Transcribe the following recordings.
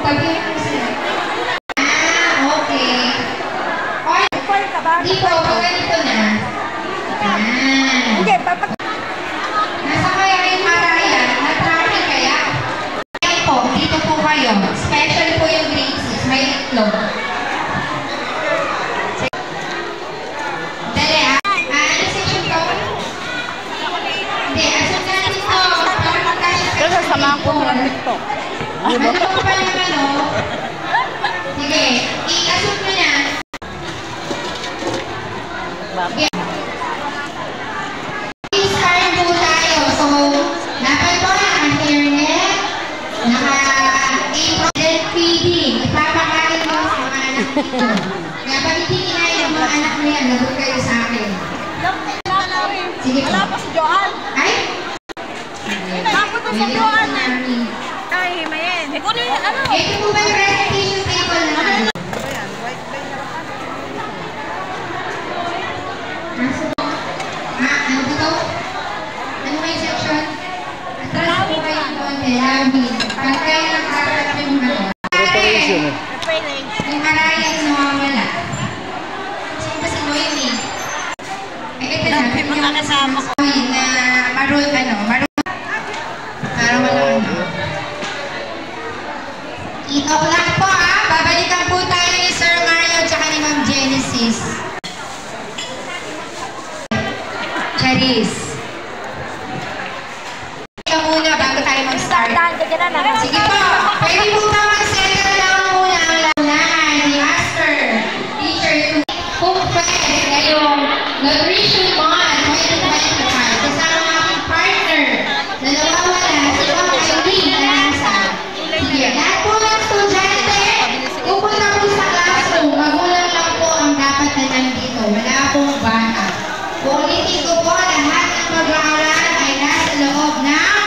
Tabi mo sila. Okay. Di po, pag ganito na. Hindi, papak... Nasa kaya yung Marayan? Na-traffic kaya? Ayan po, dito po kayo. Special po yung grade 6. May itlog. Dali ah. Ano section to? Hindi, asun natin to. Para magkasya sa Kasi samahan ko ng TikTok. ano po pa naman o? Sige, i-asun mo na. Okay. Start po tayo. So, dapat po naka-hairnet, naka-apron, feeding. Ipapakain mo sa mga anak nito. Kaya pag hindi kinain ng mga anak mo yan, lagot kayo sa akin. Sige po. Wala pa si Johan. Ay? Tapos pa si Johan. Ay, himayin. Eh, kung ano? Ito po ba yung recitation table naman? Ano dito? Ano may section? Atras po kayo doon kay Lamin. Pagkaya nakakarap yung ano. Yung Marayan nawawala. Sino ba si Noemi? Ay, ito na. Yung mga kasama ko. Na maroon, maroon. Para walang ano. Ito lang po babalikan po tayo ni Sir Mario tsaka ni Ma'am Genesis. Charis. Ito muna bago tayo mag-start. Sige po, pwede po ba mag-settle lang muna ang launahan ni Master Teacher kung pwede ngayong Nutrition Month 2025 kasama ang aking partner na nawawala si Ma'am Aileen na nasa. Sige, lahat po ng estudyante, pupunta po sa classroom, magulang lang po ang dapat na nandito. Wala pong bata. Ulitin ko po, lahat ng mag-aaral ay nasa loob ng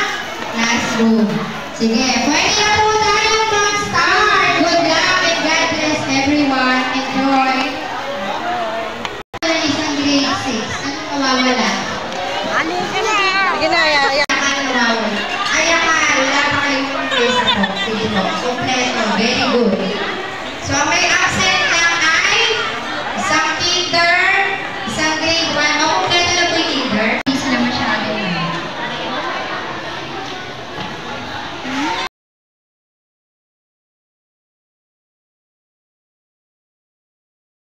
classroom. Sige, pwede na po tayo mag-start. Good luck and God bless everyone. Enjoy. Isang grade 6. Ano mawawala? Ano ka na? Sige na, wala pa kayong pesa po. Sige po, kompleto. Very good. So, may absent lang ay isang kinder, isang grade 1. Okay.